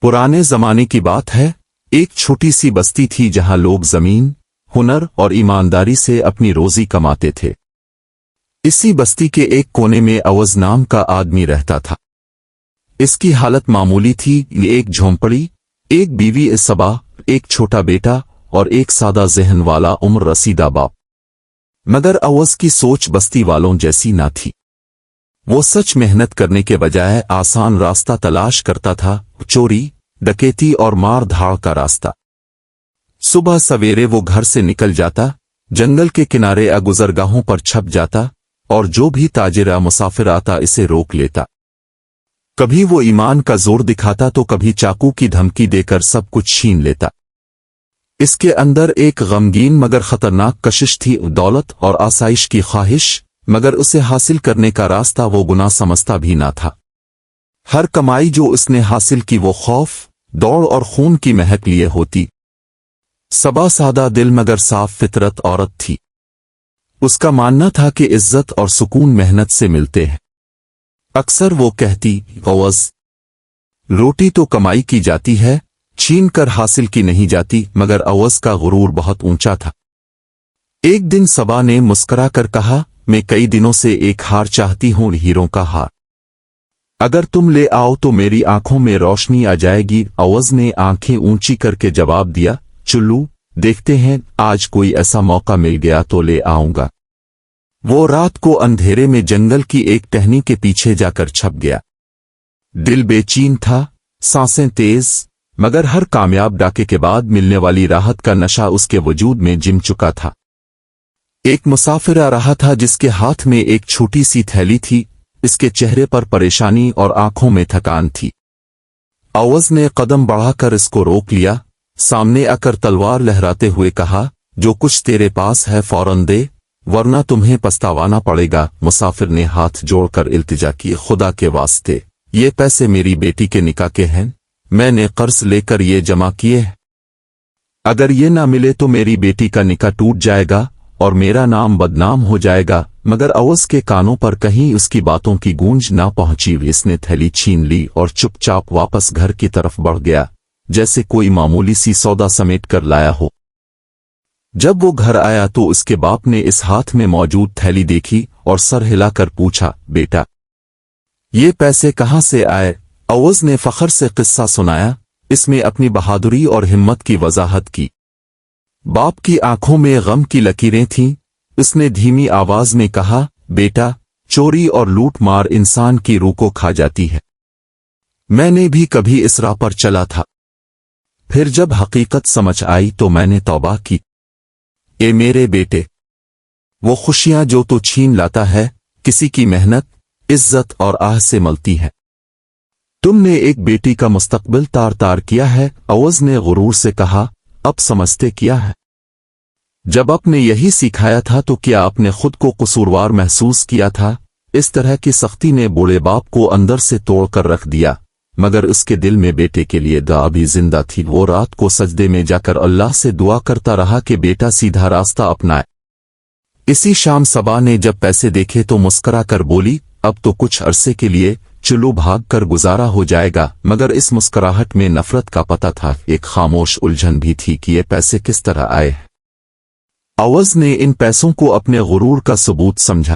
पुराने जमाने की बात है। एक छोटी सी बस्ती थी जहां लोग जमीन, हुनर और ईमानदारी से अपनी रोजी कमाते थे। इसी बस्ती के एक कोने में अवज नाम का आदमी रहता था। इसकी हालत मामूली थी। ये एक झोंपड़ी, एक बीवी सबा, एक छोटा बेटा और एक सादा जहन वाला उम्र रसीदा बाप। मगर अवज की सोच बस्ती वालों जैसी ना थी। वो सच मेहनत करने के बजाय आसान रास्ता तलाश करता था, चोरी, डकैती और मार धाड़ का रास्ता। सुबह सवेरे वो घर से निकल जाता, जंगल के किनारे गुजरगाहों पर छप जाता और जो भी ताजिर मुसाफिर आता इसे रोक लेता। कभी वो ईमान का जोर दिखाता तो कभी चाकू की धमकी देकर सब कुछ छीन लेता। इसके अंदर एक गमगीन मगर खतरनाक कशिश थी, दौलत और आसाइश की ख्वाहिश, मगर उसे हासिल करने का रास्ता वो गुनाह समझता भी ना था। हर कमाई जो उसने हासिल की वो खौफ, दौड़ और खून की महक लिए होती। सबा सादा दिल मगर साफ फितरत औरत थी। उसका मानना था कि इज्जत और सुकून मेहनत से मिलते हैं। अक्सर वो कहती, अवज, रोटी तो कमाई की जाती है, छीन कर हासिल की नहीं जाती। मगर अवज का गुरूर बहुत ऊंचा था। एक दिन सबा ने मुस्करा कर कहा, मैं कई दिनों से एक हार चाहती हूं, हीरों का हार। अगर तुम ले आओ तो मेरी आंखों में रोशनी आ जाएगी। अवज ने आंखें ऊंची करके जवाब दिया, चुल्लू, देखते हैं, आज कोई ऐसा मौका मिल गया तो ले आऊंगा। वो रात को अंधेरे में जंगल की एक टहनी के पीछे जाकर छप गया। दिल बेचैन था, सांसें तेज, मगर हर कामयाब डाके के बाद मिलने वाली राहत का नशा उसके वजूद में जिम चुका था। एक मुसाफिर आ रहा था जिसके हाथ में एक छोटी सी थैली थी। इसके चेहरे पर परेशानी और आंखों में थकान थी। अवज ने कदम बढ़ाकर इसको रोक लिया, सामने आकर तलवार लहराते हुए कहा, जो कुछ तेरे पास है फौरन दे, वरना तुम्हें पछतावाना पड़ेगा। मुसाफिर ने हाथ जोड़कर इल्तिजा की, खुदा के वास्ते, ये पैसे मेरी बेटी के निकाह के हैं, मैंने कर्ज लेकर ये जमा किए हैं। अगर ये ना मिले तो मेरी बेटी का निकाह टूट जाएगा और मेरा नाम बदनाम हो जाएगा। मगर अवज के कानों पर कहीं उसकी बातों की गूंज ना पहुंची। इसने थैली छीन ली और चुपचाप वापस घर की तरफ बढ़ गया, जैसे कोई मामूली सी सौदा समेट कर लाया हो। जब वो घर आया तो उसके बाप ने इस हाथ में मौजूद थैली देखी और सर हिलाकर पूछा, बेटा, ये पैसे कहां से आए? अवज ने फख्र से किस्सा सुनाया, इसमें अपनी बहादुरी और हिम्मत की वजाहत की। बाप की आंखों में गम की लकीरें थीं। उसने धीमी आवाज में कहा, बेटा, चोरी और लूट मार इंसान की रूह को खा जाती है। मैंने भी कभी इस राह पर चला था, फिर जब हकीकत समझ आई तो मैंने तौबा की। ए मेरे बेटे, वो खुशियां जो तू छीन लाता है, किसी की मेहनत, इज्जत और आह से मलती है। तुमने एक बेटी का मुस्तकबिल तार तार किया है। अवज ने गुरूर से कहा, अब समझते किया है? जब आपने यही सिखाया था तो क्या आपने खुद को कसूरवार महसूस किया था? इस तरह की सख्ती ने बूढ़े बाप को अंदर से तोड़कर रख दिया, मगर उसके दिल में बेटे के लिए दुआ भी जिंदा थी। वो रात को सजदे में जाकर अल्लाह से दुआ करता रहा कि बेटा सीधा रास्ता अपनाए। इसी शाम सबा ने जब पैसे देखे तो मुस्करा कर बोली, अब तो कुछ अरसे के लिए चलो भाग कर गुजारा हो जाएगा। मगर इस मुस्कुराहट में नफरत का पता था, एक खामोश उलझन भी थी कि ये पैसे किस तरह आए। अवज ने इन पैसों को अपने गुरूर का सबूत समझा।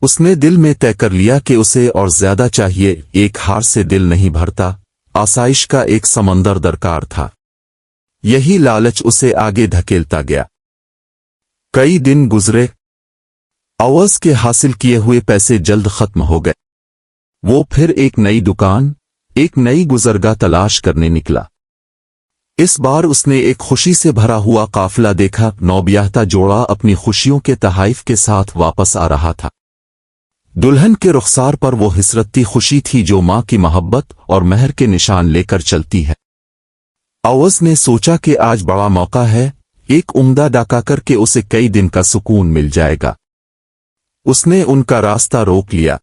उसने दिल में तय कर लिया कि उसे और ज्यादा चाहिए। एक हार से दिल नहीं भरता, आसाइश का एक समंदर दरकार था। यही लालच उसे आगे धकेलता गया। कई दिन गुजरे, अवज के हासिल किए हुए पैसे जल्द खत्म हो गए। वो फिर एक नई दुकान, एक नई गुजरगाह तलाश करने निकला। इस बार उसने एक खुशी से भरा हुआ काफिला देखा। नौबियाहता जोड़ा अपनी खुशियों के तहाइफ के साथ वापस आ रहा था। दुल्हन के रुखसार पर वो हिसरती खुशी थी जो मां की मोहब्बत और मेहर के निशान लेकर चलती है। अवज ने सोचा कि आज बड़ा मौका है, एक उम्दा डाका करके उसे कई दिन का सुकून मिल जाएगा। उसने उनका रास्ता रोक लिया।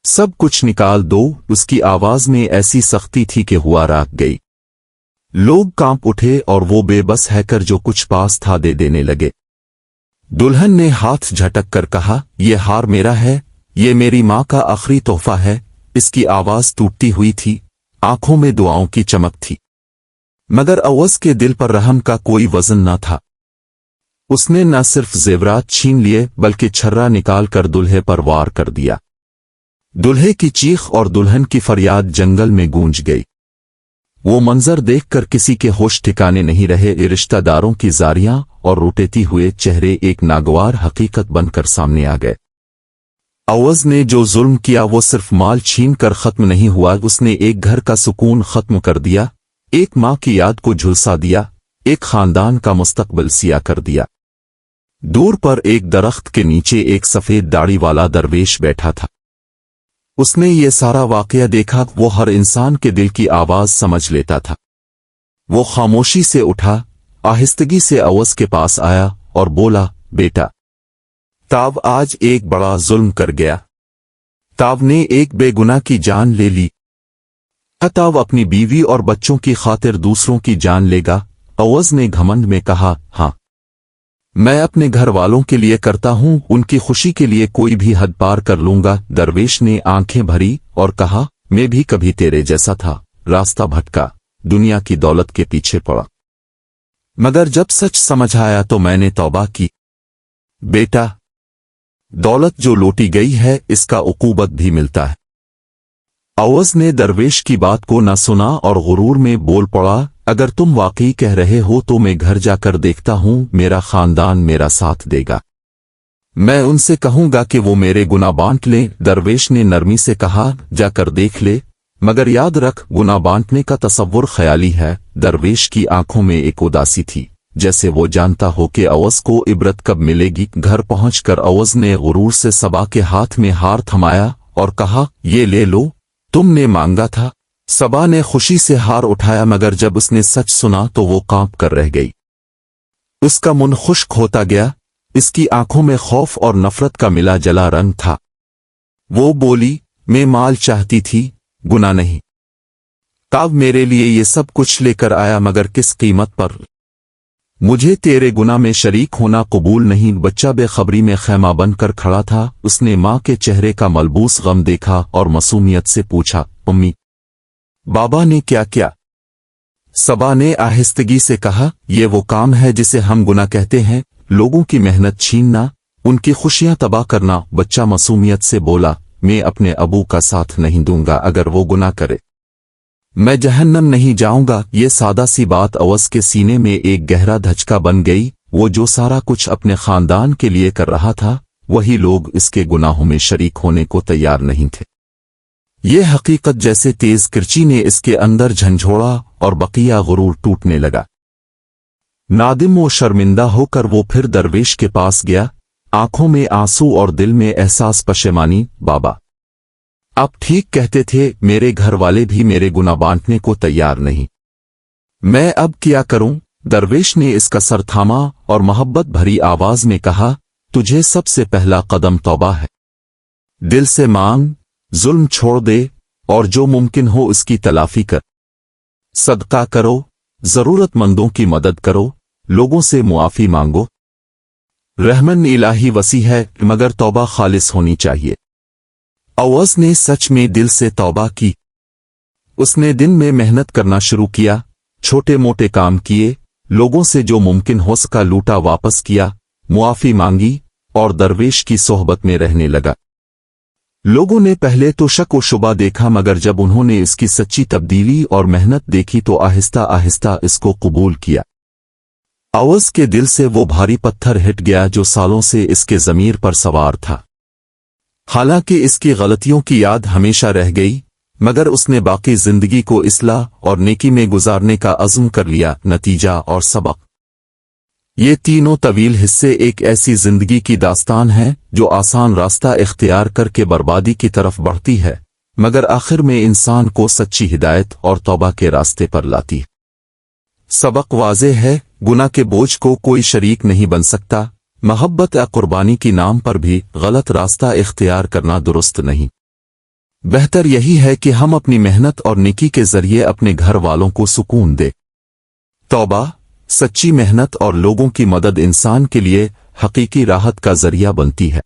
सब कुछ निकाल दो, उसकी आवाज में ऐसी सख्ती थी कि हुआ राख गई। लोग कांप उठे और वो बेबस हैकर जो कुछ पास था दे देने लगे। दुल्हन ने हाथ झटक कर कहा, ये हार मेरा है, ये मेरी मां का आखिरी तोहफा है। इसकी आवाज टूटती हुई थी, आंखों में दुआओं की चमक थी, मगर अवस के दिल पर रहम का कोई वजन न था। उसने न सिर्फ जेवरात छीन लिए बल्कि छर्रा निकाल कर दुल्हे पर वार कर दिया। दुल्हे की चीख और दुल्हन की फरियाद जंगल में गूंज गई। वो मंजर देखकर किसी के होश ठिकाने नहीं रहे। रिश्तेदारों की जारियां और रोटेती हुए चेहरे एक नागवार हकीकत बनकर सामने आ गए। अवज ने जो जुल्म किया वो सिर्फ माल छीन कर खत्म नहीं हुआ, उसने एक घर का सुकून खत्म कर दिया, एक माँ की याद को झुलसा दिया, एक खानदान का मुस्तकबिल सिया कर दिया। दूर पर एक दरख्त के नीचे एक सफेद दाढ़ी वाला दरवेश बैठा था। उसने ये सारा वाकया देखा। वो हर इंसान के दिल की आवाज समझ लेता था। वो खामोशी से उठा, आहिस्तगी से अवस के पास आया और बोला, बेटा, ताव आज एक बड़ा जुल्म कर गया। ताव ने एक बेगुनाह की जान ले ली। ताव अपनी बीवी और बच्चों की खातिर दूसरों की जान लेगा। अवस ने घमंड में कहा, हाँ, मैं अपने घर वालों के लिए करता हूं, उनकी खुशी के लिए कोई भी हद पार कर लूंगा। दरवेश ने आंखें भरी और कहा, मैं भी कभी तेरे जैसा था, रास्ता भटका, दुनिया की दौलत के पीछे पड़ा, मगर जब सच समझ आया तो मैंने तौबा की। बेटा, दौलत जो लूटी गई है इसका उकूबत भी मिलता है। अवस ने दरवेश की बात को न सुना और गुरूर में बोल पड़ा, अगर तुम वाकई कह रहे हो तो मैं घर जाकर देखता हूं, मेरा खानदान मेरा साथ देगा। मैं उनसे कहूंगा कि वो मेरे गुनाह बांट लें। दरवेश ने नरमी से कहा, जाकर देख ले, मगर याद रख गुनाह बांटने का तसव्वुर ख्याली है। दरवेश की आंखों में एक उदासी थी, जैसे वो जानता हो कि अवस को इबरत कब मिलेगी। घर पहुंचकर अवस ने गुरूर से सबा के हाथ में हार थमाया और कहा, ये ले लो, तुमने मांगा था। सबा ने खुशी से हार उठाया, मगर जब उसने सच सुना तो वो कांप कर रह गई। उसका मुंह खुश्क होता गया, इसकी आंखों में खौफ और नफरत का मिला जला रंग था। वो बोली, मैं माल चाहती थी, गुनाह नहीं। ताव मेरे लिए ये सब कुछ लेकर आया, मगर किस कीमत पर? मुझे तेरे गुनाह में शरीक होना कबूल नहीं। बच्चा बेखबरी में खैमा बनकर खड़ा था। उसने माँ के चेहरे का मलबूस गम देखा और मासूमियत से पूछा, अम्मी, बाबा ने क्या किया? सबा ने आहिस्तगी से कहा, ये वो काम है जिसे हम गुनाह कहते हैं, लोगों की मेहनत छीनना, उनकी खुशियां तबाह करना। बच्चा मासूमियत से बोला, मैं अपने अबू का साथ नहीं दूंगा अगर वो गुनाह करे, मैं जहन्नम नहीं जाऊंगा। ये सादा सी बात अवस के सीने में एक गहरा धचका बन गई। वो जो सारा कुछ अपने खानदान के लिए कर रहा था, वही लोग इसके गुनाहों में शरीक होने को तैयार नहीं थे। ये हकीकत जैसे तेज किरची ने इसके अंदर झंझोड़ा और बकिया गुरूर टूटने लगा। नादिम व शर्मिंदा होकर वो फिर दरवेश के पास गया, आंखों में आंसू और दिल में एहसास पशेमानी। बाबा, आप ठीक कहते थे, मेरे घर वाले भी मेरे गुनाह बांटने को तैयार नहीं, मैं अब क्या करूं? दरवेश ने इसका सर थामा और मोहब्बत भरी आवाज में कहा, तुझे सबसे पहला कदम तौबा है। दिल से मांग, जुल्म छोड़ दे और जो मुमकिन हो उसकी तलाफी कर। सदका करो, जरूरतमंदों की मदद करो, लोगों से मुआफी मांगो। रहमन इलाही वसी है, मगर तौबा खालिस होनी चाहिए। अवस ने सच में दिल से तौबा की। उसने दिन में मेहनत करना शुरू किया, छोटे मोटे काम किए, लोगों से जो मुमकिन हो सका लूटा वापस किया, मुआफी मांगी और दरवेश की सोहबत में रहने लगा। लोगों ने पहले तो शक व शुबा देखा, मगर जब उन्होंने इसकी सच्ची तब्दीली और मेहनत देखी तो आहिस्ता आहिस्ता इसको कबूल किया। अवस के दिल से वो भारी पत्थर हिट गया जो सालों से इसके ज़मीर पर सवार था। हालांकि इसकी गलतियों की याद हमेशा रह गई, मगर उसने बाकी जिंदगी को इस्लाह और नेकी में गुजारने का अज़्म कर लिया। नतीजा और सबक, ये तीनों तवील हिस्से एक ऐसी जिंदगी की दास्तान है जो आसान रास्ता इख्तियार करके बर्बादी की तरफ बढ़ती है, मगर आखिर में इंसान को सच्ची हिदायत और तौबा के रास्ते पर लाती है। सबक वाज़ेह है, गुनाह के बोझ को कोई शरीक नहीं बन सकता। मोहब्बत या कुर्बानी की नाम पर भी गलत रास्ता इख्तियार करना दुरुस्त नहीं। बेहतर यही है कि हम अपनी मेहनत और नेकी के जरिए अपने घर वालों को सुकून दे। तौबा, सच्ची मेहनत और लोगों की मदद इंसान के लिए हकीकी राहत का जरिया बनती है।